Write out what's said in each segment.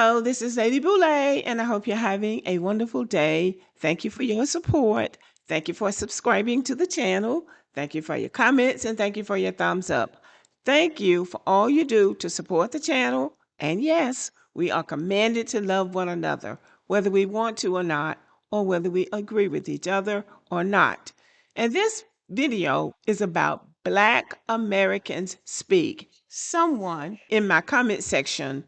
Hello, this is Lady Boulay, and I hope you're having a wonderful day. Thank you for your support. Thank you for subscribing to the channel. Thank you for your comments, and thank you for your thumbs up. Thank you for all you do to support the channel. And yes, we are commanded to love one another, whether we want to or not, or whether we agree with each other or not. And this video is about Black Americans Speak. Someone in my comment section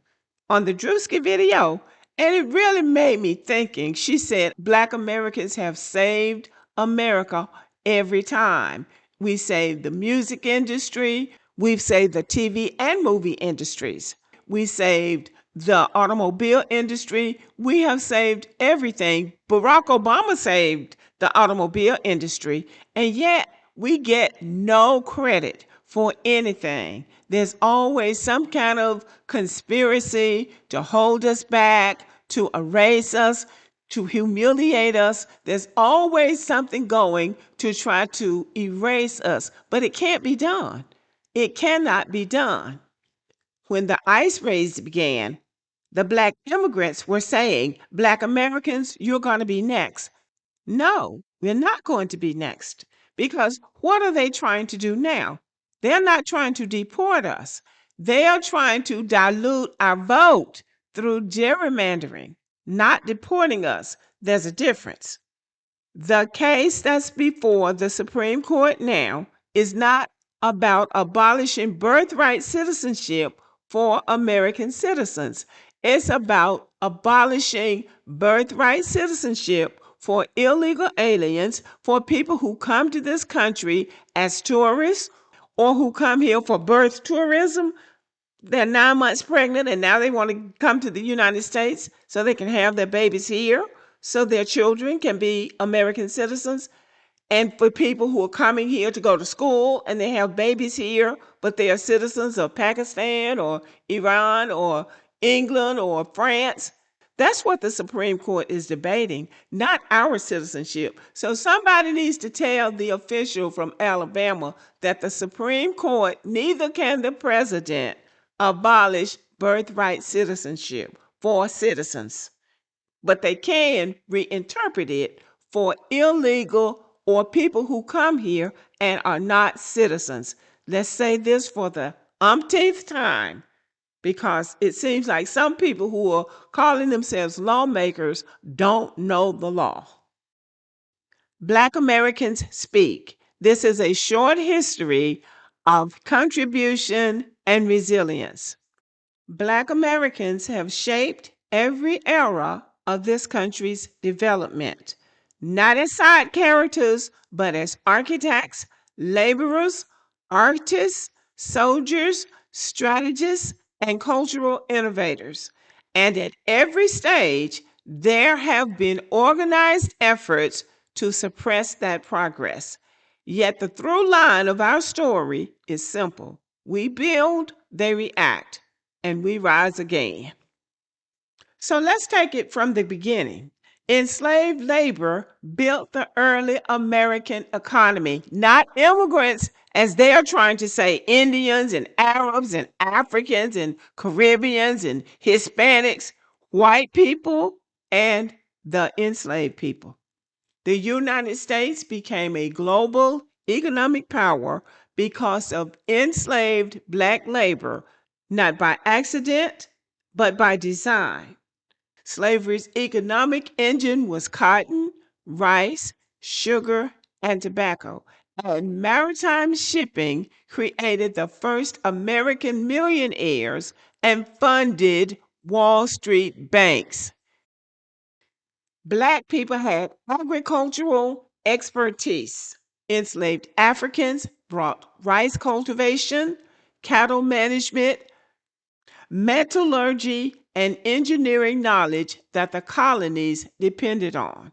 on the Drewski video, and it really made me thinking. She said, Black Americans have saved America every time. We saved the music industry. We've saved the TV and movie industries. We saved the automobile industry. We have saved everything. Barack Obama saved the automobile industry, and yet we get no credit for anything. There's always some kind of conspiracy to hold us back, to erase us, to humiliate us. There's always something going to try to erase us, but it can't be done. It cannot be done. When the ice raids began, the Black immigrants were saying, Black Americans, you're going to be next. No, we're not going to be next. Because what are they trying to do now? They're not trying to deport us. They are trying to dilute our vote through gerrymandering, not deporting us. There's a difference. The case that's before the Supreme Court now is not about abolishing birthright citizenship for American citizens. It's about abolishing birthright citizenship for illegal aliens, for people who come to this country as tourists or who come here for birth tourism. They're 9 months pregnant and now they want to come to the United States so they can have their babies here, so their children can be American citizens. And for people who are coming here to go to school and they have babies here, but they are citizens of Pakistan or Iran or England or France. That's what the Supreme Court is debating, not our citizenship. So somebody needs to tell the official from Alabama that the Supreme Court, neither can the president, abolish birthright citizenship for citizens, but they can reinterpret it for illegal or people who come here and are not citizens. Let's say this for the umpteenth time, because it seems like some people who are calling themselves lawmakers don't know the law. Black Americans Speak. This is a short history of contribution and resilience. Black Americans have shaped every era of this country's development, not as side characters, but as architects, laborers, artists, soldiers, strategists, and cultural innovators. And at every stage, there have been organized efforts to suppress that progress. Yet the through line of our story is simple. We build, they react, and we rise again. So let's take it from the beginning. Enslaved labor built the early American economy, not immigrants, as they are trying to say, Indians and Arabs and Africans and Caribbeans and Hispanics, white people, and the enslaved people. The United States became a global economic power because of enslaved Black labor, not by accident, but by design. Slavery's economic engine was cotton, rice, sugar, and tobacco. And maritime shipping created the first American millionaires and funded Wall Street banks. Black people had agricultural expertise. Enslaved Africans brought rice cultivation, cattle management, metallurgy, and engineering knowledge that the colonies depended on.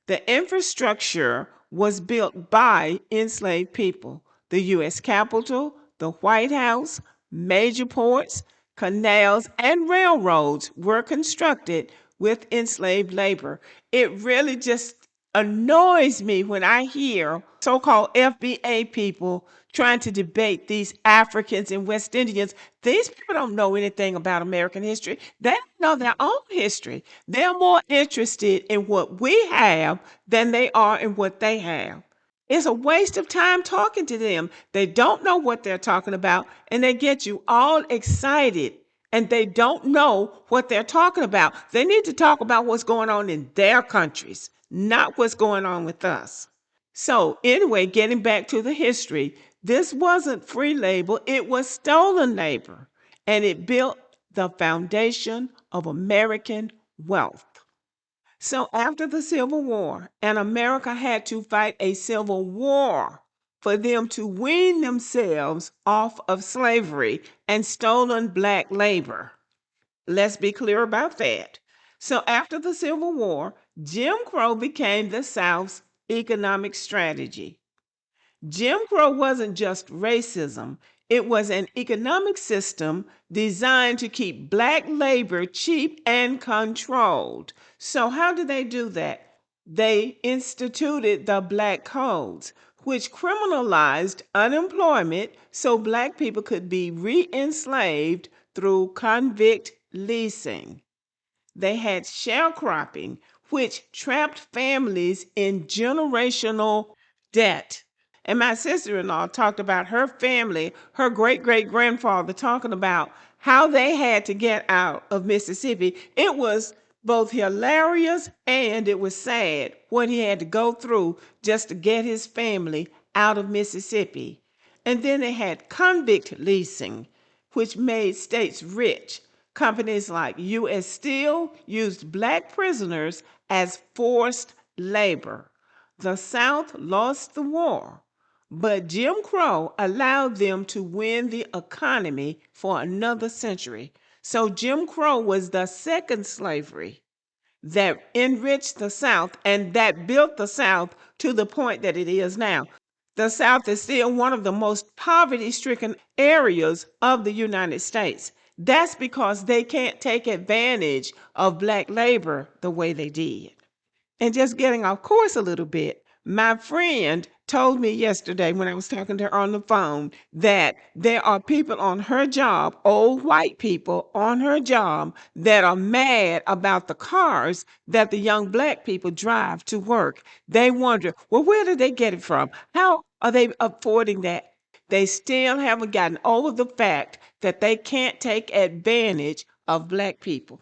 The infrastructure was built by enslaved people. The U.S. Capitol, the White House, major ports, canals, and railroads were constructed with enslaved labor. It really just annoys me when I hear so called FBA people trying to debate these Africans and West Indians. These people don't know anything about American history. They don't know their own history. They're more interested in what we have than they are in what they have. It's a waste of time talking to them. They don't know what they're talking about, and they get you all excited, and they don't know what they're talking about. They need to talk about what's going on in their countries, not what's going on with us. So, anyway, getting back to the history, this wasn't free labor, it was stolen labor, and it built the foundation of American wealth. So after the Civil War, and America had to fight a civil war for them to wean themselves off of slavery and stolen black labor. Let's be clear about that. So after the Civil War, Jim Crow became the South's economic strategy. Jim Crow wasn't just racism, it was an economic system designed to keep black labor cheap and controlled. So, how did they do that? They instituted the Black Codes, which criminalized unemployment so black people could be re enslaved through convict leasing. They had sharecropping, which trapped families in generational debt. And my sister in law talked about her family, her great great grandfather, talking about how they had to get out of Mississippi. It was both hilarious and it was sad what he had to go through just to get his family out of Mississippi. And then they had convict leasing, which made states rich. Companies like U.S. Steel used black prisoners as forced labor. The South lost the war, but Jim Crow allowed them to win the economy for another century. So Jim Crow was the second slavery that enriched the South and that built the South to the point that it is now. The South is still one of the most poverty stricken areas of the United States. That's because they can't take advantage of black labor the way they did. And just getting off course a little bit, my friend told me yesterday when I was talking to her on the phone that there are people on her job, old white people on her job, that are mad about the cars that the young black people drive to work. They wonder, well, where did they get it from? How are they affording that? They still haven't gotten over the fact that they can't take advantage of black people.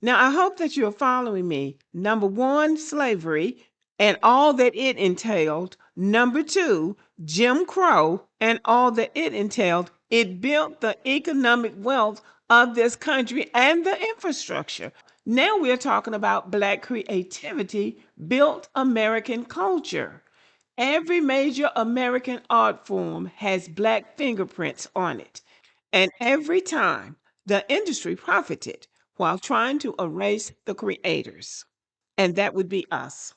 Now, I hope that you're following me. Number one, slavery and all that it entailed. Number two, Jim Crow and all that it entailed. It built the economic wealth of this country and the infrastructure. Now we're talking about black creativity built American culture. Every major American art form has black fingerprints on it. And every time the industry profited while trying to erase the creators. And that would be us.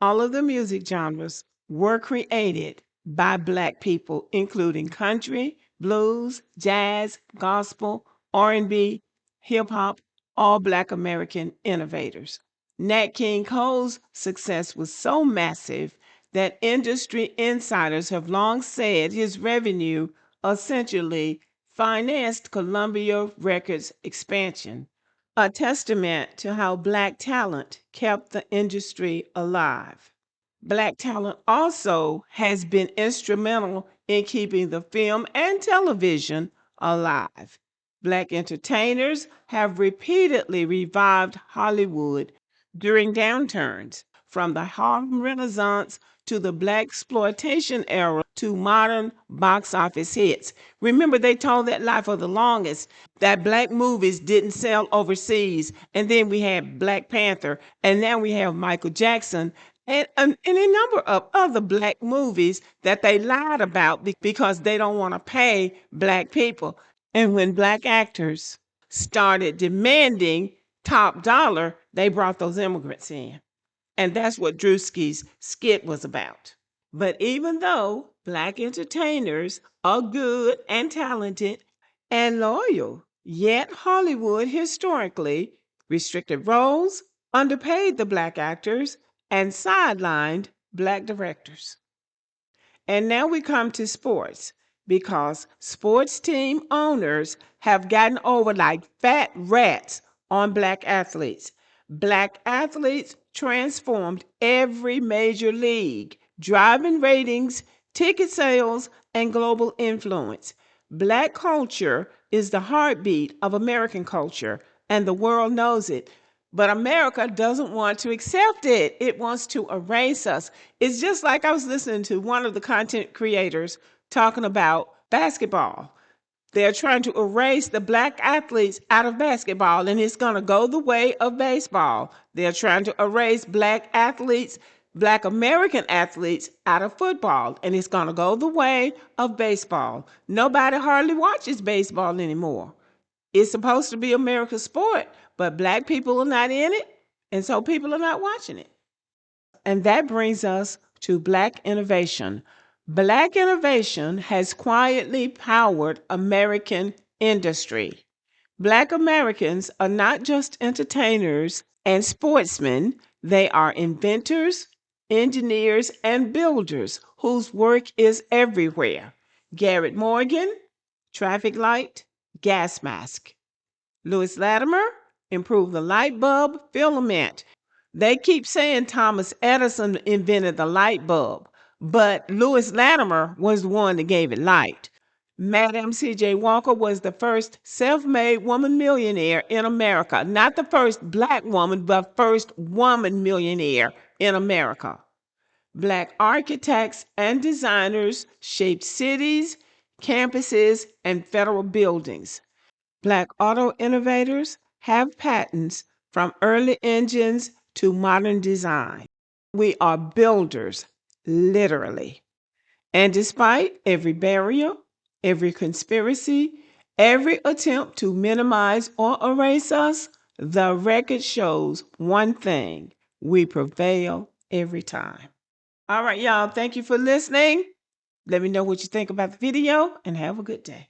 All of the music genres were created by black people, including country, blues, jazz, gospel, R&B, hip hop, all black American innovators. Nat King Cole's success was so massive that industry insiders have long said his revenue essentially financed Columbia Records' expansion, a testament to how black talent kept the industry alive. Black talent also has been instrumental in keeping the film and television alive. Black entertainers have repeatedly revived Hollywood during downturns, from the Harlem Renaissance to the black exploitation era to modern box office hits. Remember, they told that lie for the longest that black movies didn't sell overseas. And then we had Black Panther, and now we have Michael Jackson, and a number of other black movies that they lied about because they don't want to pay black people. And when black actors started demanding top dollar, they brought those immigrants in. And that's what Drewski's skit was about. But even though black entertainers are good and talented and loyal, yet Hollywood historically restricted roles, underpaid the black actors, and sidelined Black directors. And now we come to sports because sports team owners have gotten over like fat rats on Black athletes. Black athletes transformed every major league, driving ratings, ticket sales, and global influence. Black culture is the heartbeat of American culture, and the world knows it. But America doesn't want to accept it. It wants to erase us. It's just like I was listening to one of the content creators talking about basketball. They're trying to erase the Black athletes out of basketball, and it's going to go the way of baseball. They're trying to erase Black athletes, Black American athletes out of football, and it's going to go the way of baseball. Nobody hardly watches baseball anymore. It's supposed to be America's sport, but Black people are not in it, and so people are not watching it. And that brings us to Black innovation. Black innovation has quietly powered American industry. Black Americans are not just entertainers and sportsmen, they are inventors, engineers, and builders whose work is everywhere. Garrett Morgan, traffic light, gas mask. Lewis Latimer improved the light bulb filament. They keep saying Thomas Edison invented the light bulb, but Lewis Latimer was the one that gave it light. Madam C.J. Walker was the first self made woman millionaire in America. Not the first Black woman, but first woman millionaire in America. Black architects and designers shaped cities, campuses, and federal buildings. Black auto innovators have patents from early engines to modern design. We are builders, literally. And despite every barrier, every conspiracy, every attempt to minimize or erase us, the record shows one thing: we prevail every time. All right, y'all, thank you for listening. Let me know what you think about the video and have a good day.